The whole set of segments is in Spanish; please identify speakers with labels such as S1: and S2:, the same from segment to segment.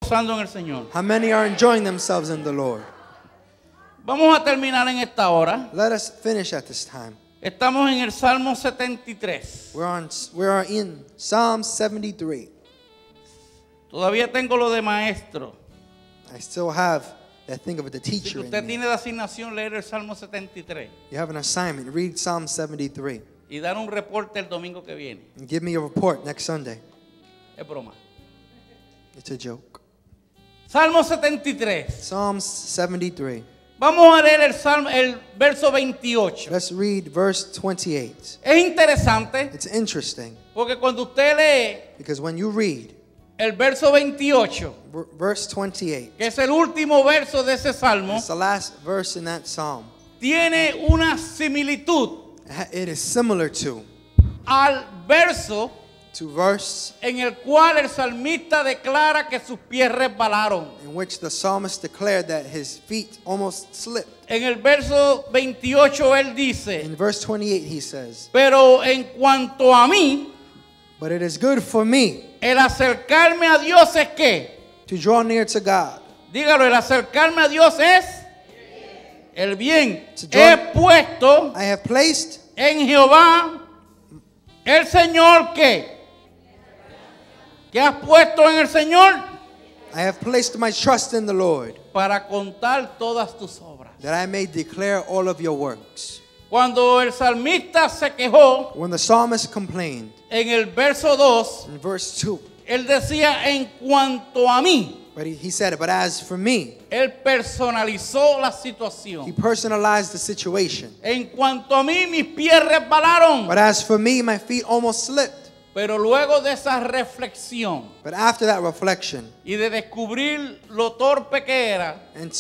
S1: gozando en el Señor?
S2: How many are enjoying themselves in the Lord?
S1: Vamos a terminar en esta hora.
S2: Let us finish at this time.
S1: Estamos en el Salmo 73.
S2: We are in Psalm 73.
S1: Todavía tengo lo de maestro.
S2: I still have that thing of the
S1: Si
S2: teacher in
S1: usted
S2: me.
S1: tiene de asignación leer el Salmo 73
S2: You have an assignment. Read Psalm 73.
S1: y dar un reporte el domingo que viene.
S2: And give me a report next Sunday.
S1: Es broma.
S2: It's a joke.
S1: Salmo 73.
S2: Psalm 73.
S1: Vamos a leer el verso 28.
S2: Let's read verse 28.
S1: Es interesante
S2: It's interesting
S1: porque cuando usted lee
S2: because when you read
S1: el verso 28,
S2: verse 28,
S1: que es el último verso de ese salmo,
S2: it's the last verse in that psalm.
S1: tiene una similitud
S2: It is similar to
S1: al verso
S2: verse
S1: en el cual el salmista declara que sus pies resbalaron.
S2: in which the psalmist declared that his feet almost slipped.
S1: En el verso 28 él dice,
S2: In verse 28 he says,
S1: pero en cuanto a mí,
S2: "But it is good for me
S1: el acercarme a Dios es ¿qué?
S2: to draw near to God."
S1: Dígalo, el acercarme a Dios es el bien.
S2: To draw-
S1: He puesto
S2: I have placed
S1: en Jehová el Señor ¿qué? ¿Qué has puesto en el Señor?
S2: I have placed my trust in the Lord,
S1: Para contar todas tus obras.
S2: that I may declare all of your works.
S1: Cuando el salmista se quejó
S2: When the psalmist complained
S1: en el verso 2,
S2: in verse 2,
S1: él decía en cuanto a mí.
S2: but he said, "But as for me,"
S1: Él personalizó la
S2: he
S1: situación.
S2: personalized the situation.
S1: En cuanto a mí, mis pies resbalaron.
S2: "But as for me, my feet almost slipped."
S1: Pero luego de esa reflexión
S2: But after that reflection,
S1: y de descubrir lo torpe que era
S2: and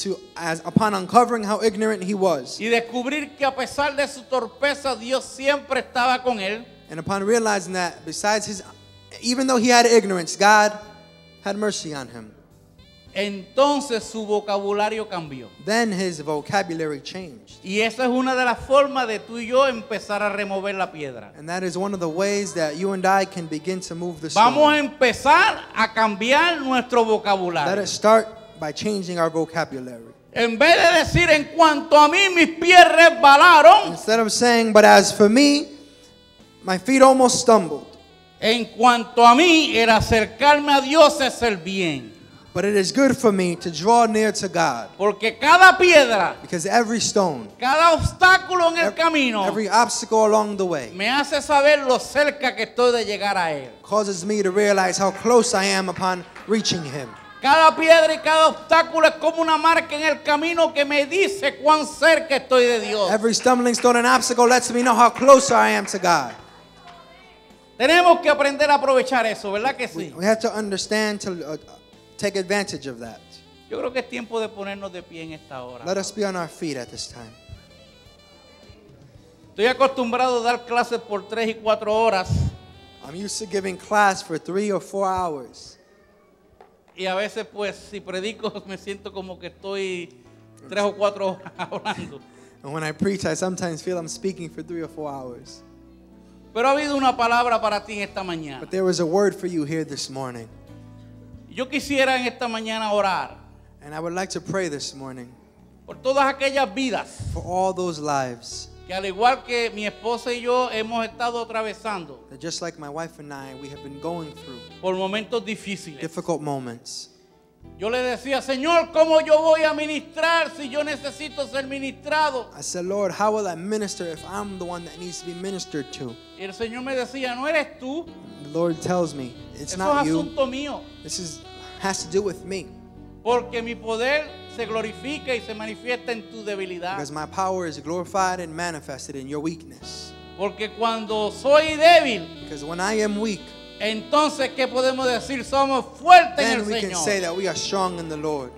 S2: upon uncovering how ignorant he was,
S1: y descubrir que a pesar de su torpeza Dios siempre estaba con él,
S2: and upon realizing that even though he had ignorance, God had mercy on him,
S1: entonces su vocabulario cambió.
S2: then his vocabulary changed.
S1: Y esa es una de las formas de tú y yo empezar a remover la piedra.
S2: And that is one of the ways that you and I can begin to move the
S1: Vamos a
S2: stone.
S1: empezar a cambiar nuestro
S2: Let
S1: vocabulario.
S2: us start by changing our vocabulary.
S1: En vez de decir en cuanto a mí mis pies resbalaron,
S2: Instead of saying, "But as for me, my feet almost stumbled,"
S1: en cuanto a mí el acercarme a Dios es el bien.
S2: but it is good for me to draw near to God.
S1: Porque cada piedra,
S2: Because every stone,
S1: cada obstáculo en el camino
S2: every obstacle along the way
S1: me hace saber lo cerca que estoy de llegar a Él.
S2: causes me to realize how close I am upon reaching Him.
S1: Cada piedra y cada obstáculo es como una marca en el camino que me dice cuán cerca estoy de Dios.
S2: Every stumbling stone and obstacle lets me know how close I am to God.
S1: Tenemos que aprender a aprovechar eso, ¿verdad que sí?
S2: We have to understand to take advantage of that.
S1: Yo creo que es tiempo de ponernos de pie en esta hora.
S2: Let us be on our feet at this time.
S1: Estoy acostumbrado a dar clases por 3 y 4 horas
S2: I'm used to giving class for 3 or 4 hours.
S1: y a veces pues si predico me siento como que estoy 3 o 4 horas hablando.
S2: And when I preach, I sometimes feel I'm speaking for 3 or 4 hours.
S1: Pero ha habido una palabra para ti en esta mañana.
S2: But there was a word for you here this morning.
S1: Yo quisiera en esta mañana orar
S2: And I would like to pray this morning
S1: por todas aquellas vidas
S2: for all those lives
S1: que al igual que mi esposa y yo hemos estado atravesando
S2: that just like my wife and I, we have been going through
S1: por momentos difíciles.
S2: difficult moments.
S1: Yo le decía, Señor, ¿cómo yo voy a ministrar si yo necesito ser ministrado?
S2: I said, "Lord, how will I minister if I'm the one that needs to be ministered to?"
S1: Y el Señor me decía, no eres tú,
S2: The Lord tells me, "It's
S1: eso
S2: not
S1: es
S2: you.
S1: asunto mío,
S2: Has to do with me.
S1: porque mi poder se glorifica y se manifiesta en tu debilidad.
S2: Because my power is glorified and manifested in your weakness."
S1: Porque cuando soy débil,
S2: Because when I am weak,
S1: entonces, ¿qué podemos decir? Somos fuertes en
S2: then
S1: el
S2: we can say
S1: Señor.
S2: that we are strong in the Lord.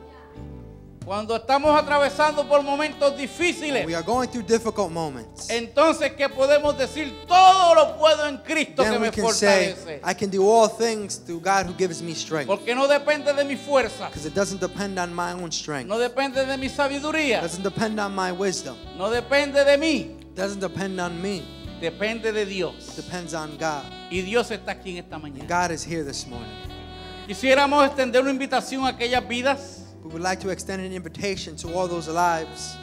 S1: Cuando estamos atravesando por momentos difíciles,
S2: We are going through difficult moments.
S1: entonces, ¿qué podemos decir? Todo lo puedo en Cristo que
S2: Then we
S1: me
S2: can say,
S1: fortalece.
S2: "I can do all things through God who gives me strength."
S1: Porque no depende de mi fuerza,
S2: Because it doesn't depend on my own strength.
S1: no depende de mi
S2: It
S1: sabiduría,
S2: doesn't depend on my wisdom.
S1: no depende de mí,
S2: It doesn't depend on me.
S1: depende de
S2: It
S1: Dios.
S2: depends on God.
S1: Y Dios está aquí en esta mañana.
S2: God is here this morning.
S1: Quisiéramos extender una invitación a aquellas vidas
S2: We would like to extend an invitation to all those lives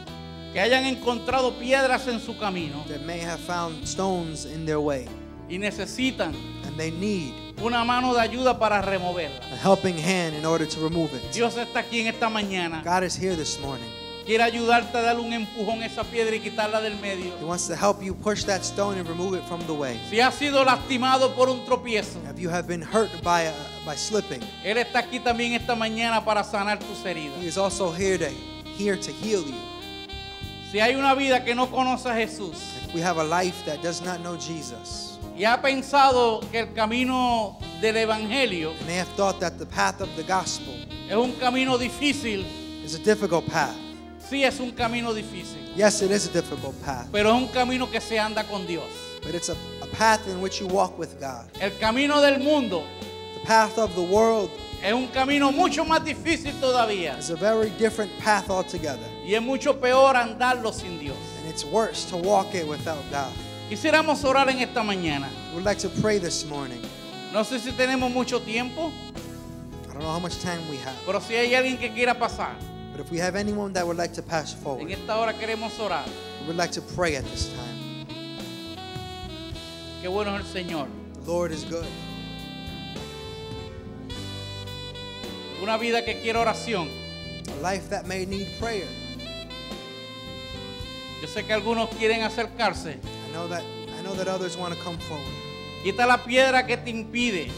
S1: que hayan encontrado piedras en su camino
S2: that may have found stones in their way,
S1: y necesitan
S2: and they need
S1: una mano de ayuda para removerla.
S2: a helping hand in order to remove it.
S1: Dios está aquí en esta mañana.
S2: God is here this morning.
S1: Quiere ayudarte a darle un empujón a esa piedra y quitarla del medio.
S2: He wants to help you push that stone and remove it from the way.
S1: Si has sido lastimado por un tropiezo,
S2: If you have been hurt by slipping,
S1: Él está aquí también esta mañana para sanar tus heridas.
S2: He is also here to heal you.
S1: Si hay una vida que no conoce a Jesús
S2: If we have a life that does not know Jesus,
S1: y ha pensado que el camino del Evangelio
S2: and they have thought that the path of the gospel
S1: es un camino difícil,
S2: is a difficult path.
S1: sí es un camino difícil,
S2: Yes, it is a difficult path,
S1: pero es un camino que se anda con Dios.
S2: but it's a path in which you walk with God.
S1: El camino del mundo
S2: The path of the world
S1: es un camino mucho más difícil todavía
S2: is a very different path altogether,
S1: y es mucho peor andarlo sin Dios.
S2: and it's worse to walk it without God.
S1: Quisiéramos orar en esta mañana.
S2: We would like to pray this morning.
S1: No sé si tenemos mucho tiempo,
S2: I don't know how much time we have,
S1: pero si hay alguien que quiera pasar,
S2: but if we have anyone that would like to pass
S1: en
S2: forward,
S1: esta hora queremos orar.
S2: we would like to pray at this time.
S1: Qué bueno es el Señor.
S2: The Lord is good.
S1: Una vida que quiere oración.
S2: A life that may need prayer.
S1: Yo sé que algunos quieren acercarse.
S2: I know that others want to come forward.
S1: Quita la piedra que te impide.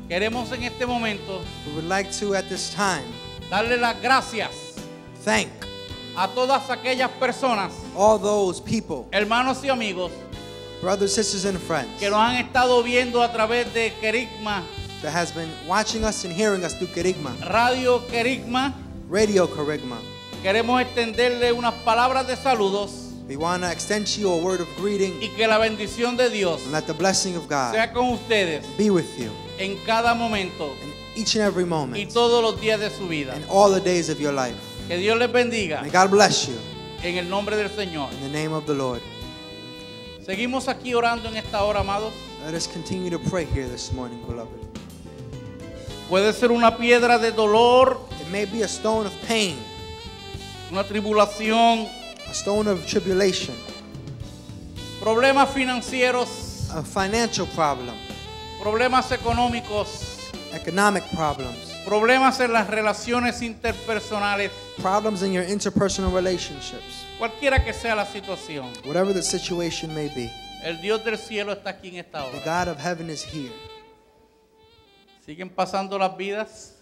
S1: Queremos en este momento
S2: We would like to at this time
S1: darle las gracias
S2: thank
S1: a todas aquellas personas,
S2: all those people,
S1: hermanos y amigos,
S2: brothers, sisters, and friends
S1: que nos han estado viendo a través de Kerigma,
S2: that has been watching us and hearing us through Kerigma,
S1: Radio Kerigma.
S2: Radio Kerigma.
S1: Queremos extenderle unas palabras de saludos
S2: We want to extend to you a word of greeting
S1: y que la bendición de Dios
S2: and let the blessing of God
S1: sea con ustedes
S2: be with you
S1: en cada momento
S2: in each and every
S1: y
S2: moment
S1: todos los días de su vida.
S2: and all the days of your life.
S1: Que Dios les bendiga
S2: May God bless you
S1: en el nombre del Señor.
S2: in the name of the Lord.
S1: Seguimos aquí orando en esta hora, amados.
S2: Let us continue to pray here this morning, beloved.
S1: Puede ser una piedra de dolor,
S2: It may be a stone of pain,
S1: una tribulación,
S2: a stone of tribulation,
S1: problemas financieros,
S2: a financial problem,
S1: problemas económicos,
S2: economic problems,
S1: problemas en las relaciones interpersonales,
S2: problems in your interpersonal relationships,
S1: cualquiera que sea la situación.
S2: whatever the situation may be.
S1: El Dios del cielo está aquí en esta
S2: The
S1: hora.
S2: God of heaven is here.
S1: Siguen pasando las vidas.